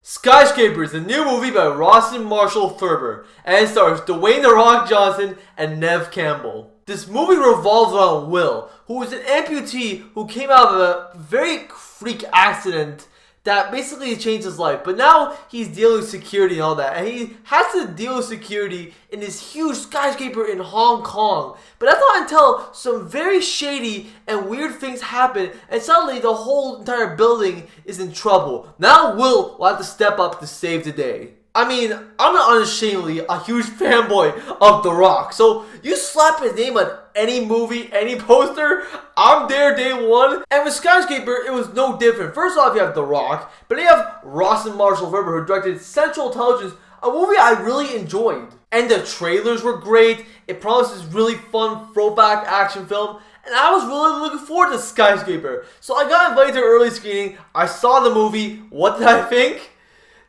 Skyscraper is a new movie by Ross and Marshall Thurber, and it stars Dwayne "The Rock" Johnson and Neve Campbell. This movie revolves around Will, who is an amputee who came out of a very freak accident that basically changed his life. But now he's dealing with security and all that, and he has to deal with security in this huge skyscraper in Hong Kong. But that's not until some very shady and weird things happen, and suddenly the whole entire building is in trouble. Now Will have to step up to save the day. I mean, I'm not unashamedly a huge fanboy of The Rock, so you slap his name on any movie, any poster, I'm there day one. And with Skyscraper, it was no different. First off, you have The Rock, but then you have Ross and Marshall Thurber, who directed Central Intelligence, a movie I really enjoyed. And the trailers were great. It promises really fun throwback action film, and I was really looking forward to Skyscraper. So I got invited to an early screening. I saw the movie. What did I think?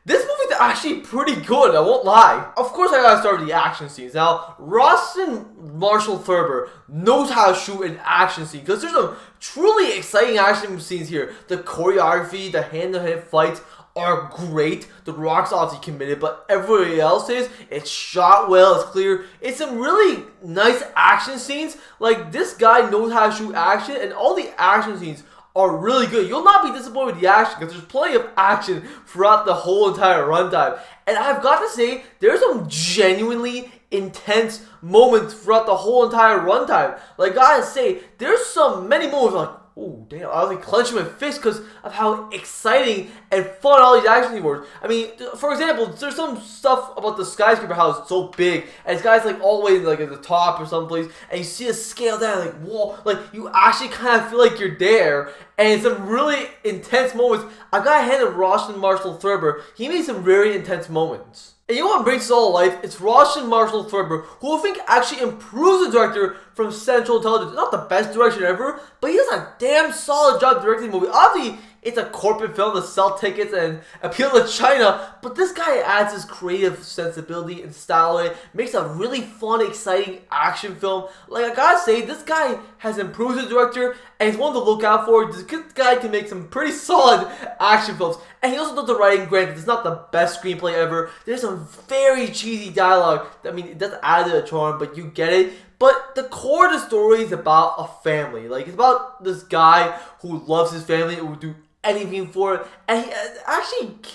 This movie is actually pretty good, I won't lie. Of course, I gotta start with the action scenes. Now, Ross and Marshall Thurber knows how to shoot an action scene, because there's some truly exciting action scenes here. The choreography, the hand-to-hand fights are great. The Rock's obviously committed, but everybody else is. It's shot well, it's clear. It's some really nice action scenes. Like, this guy knows how to shoot action, and all the action scenes are really good. You'll not be disappointed with the action, because there's plenty of action throughout the whole entire runtime. And I've got to say, there's some genuinely intense moments throughout the whole entire runtime. Like, I gotta say, there's some many moments like, oh damn, I was like clenching my fist because of how exciting and fun all these action scenes were. I mean, for example, there's some stuff about the skyscraper, how it's so big, and this guy's like all the way like at the top or someplace, and you see a scale down, like whoa, like you actually kind of feel like you're there. And some really intense moments. I got a hand of Ross and Marshall Thurber. He made some very intense moments. And you know what brings this all to life? It's Ross and Marshall Thurber, who I think actually improves the director from Central Intelligence. Not the best direction ever, but he does a damn solid job directing the movie. Obviously, it's a corporate film to sell tickets and appeal to China, but this guy adds his creative sensibility and style in it, makes a really fun, exciting action film. Like, I gotta say, this guy has improved as a director, and he's one to look out for. This guy can make some pretty solid action films. And he also does the writing. Granted, it's not the best screenplay ever. There's some very cheesy dialogue. I mean, it does add to the charm, but you get it. But the core of the story is about a family. Like, it's about this guy who loves his family and will do anything for it. And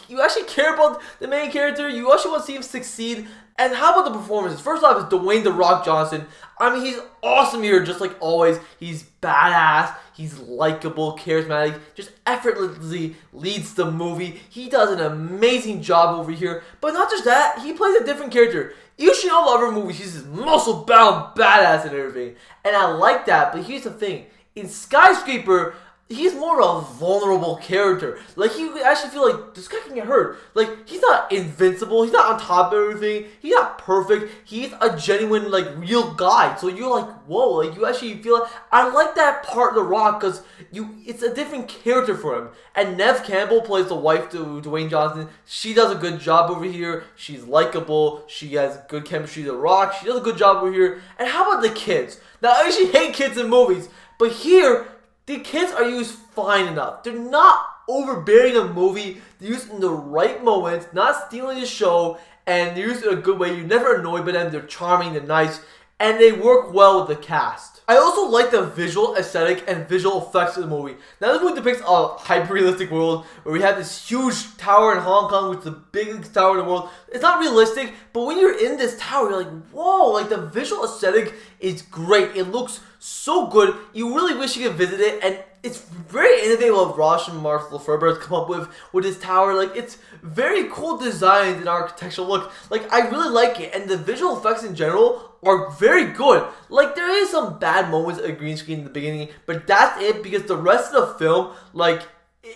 you actually care about the main character. You actually want to see him succeed. And how about the performances? First off, is Dwayne "The Rock" Johnson. I mean, he's awesome here, just like always. He's badass. He's likable, charismatic, just effortlessly leads the movie. He does an amazing job over here. But not just that, he plays a different character. Usually in all the other movies, he's this muscle-bound badass and everything. And I like that, but here's the thing. In Skyscraper, he's more of a vulnerable character. Like, you actually feel like this guy can get hurt. Like, he's not invincible. He's not on top of everything. He's not perfect. He's a genuine, like, real guy. So you're like, whoa. Like, you actually feel like, I like that part of The Rock because it's a different character for him. And Neve Campbell plays the wife to Dwayne Johnson. She does a good job over here. She's likable. She has good chemistry with The Rock. She does a good job over here. And how about the kids? Now, I actually hate kids in movies. But here, the kids are used fine enough. They're not overbearing the movie. They're used in the right moments, not stealing the show, and they're used in a good way. You're never annoyed by them. They're charming, they're nice, and they work well with the cast. I also like the visual aesthetic and visual effects of the movie. Now, this movie depicts a hyper-realistic world where we have this huge tower in Hong Kong, which is the biggest tower in the world. It's not realistic, but when you're in this tower, you're like, whoa, like the visual aesthetic is great. It looks so good. You really wish you could visit it, and it's very innovative what Ross and Marshall Thurber has come up with this tower. Like, it's very cool designs and architectural look. Like, I really like it, and the visual effects in general are very good. Like, there is some bad moments of green screen in the beginning, but that's it, because the rest of the film, like,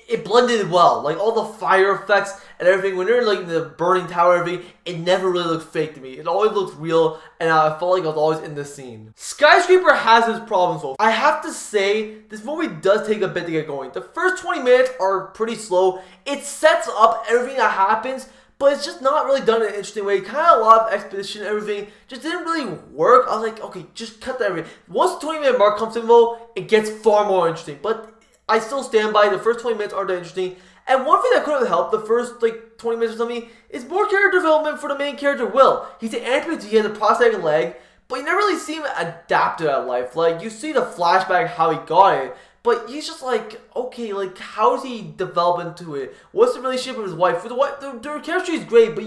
it blended well. Like, all the fire effects and everything, when they're like in the burning tower and everything, it never really looked fake to me. It always looked real, and I felt like I was always in the scene. Skyscraper has its problems though. I have to say, this movie does take a bit to get going. The first 20 minutes are pretty slow. It sets up everything that happens, but it's just not really done in an interesting way. Kind of a lot of exposition and everything. Just didn't really work. I was like, okay, just cut that everything. Once the 20-minute mark comes in though, it gets far more interesting. But I still stand by the first 20 minutes aren't that interesting. And one thing that could have helped, the first like 20 minutes or something, is more character development for the main character, Will. He's an amputee, he has a prosthetic leg, but you never really see him adapt to that life. Like, you see the flashback how he got it, but he's just like, okay, like, how is he develop into it? What's the relationship with his wife? For the wife, their chemistry is great, but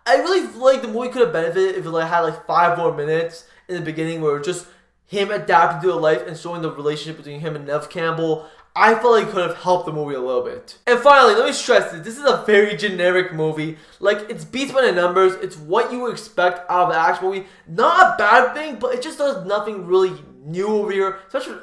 I really feel like the movie could have benefited if it like had like 5 more minutes in the beginning where it was just him adapting to a life and showing the relationship between him and Neve Campbell. I felt like it could have helped the movie a little bit. And finally, let me stress this is a very generic movie. Like, it's beats by the numbers. It's what you would expect out of an action movie. Not a bad thing, but it just does nothing really new over here,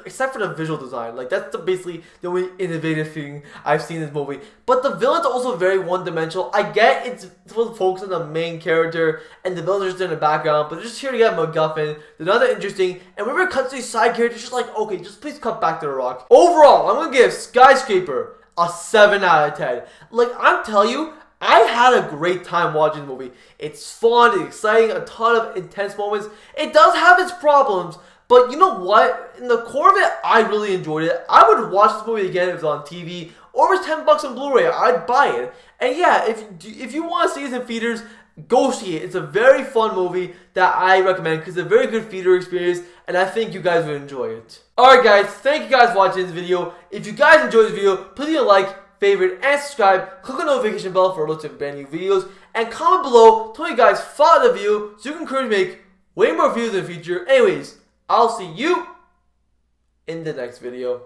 except for the visual design. Like, that's basically the only innovative thing I've seen in this movie. But the villain's also very one-dimensional. I get it's supposed to focus on the main character, and the villains are just in the background, but they're just here to get MacGuffin. They're not that interesting, and whenever it cuts to these side characters, just like, okay, just please cut back to The Rock. Overall, I'm gonna give Skyscraper a 7 out of 10. Like, I'm telling you, I had a great time watching the movie. It's fun, it's exciting, a ton of intense moments. It does have its problems, but you know what? In the core of it, I really enjoyed it. I would watch this movie again if it was on TV, or if it was $10 on Blu-ray, I'd buy it. And yeah, if you want to see this in theaters, go see it. It's a very fun movie that I recommend because it's a very good theater experience, and I think you guys would enjoy it. Alright guys, thank you guys for watching this video. If you guys enjoyed this video, please leave a like, favorite, and subscribe. Click on the notification bell for alerts of brand new videos, and comment below telling you guys follow the video so you can encourage me to make way more videos in the future. Anyways, I'll see you in the next video.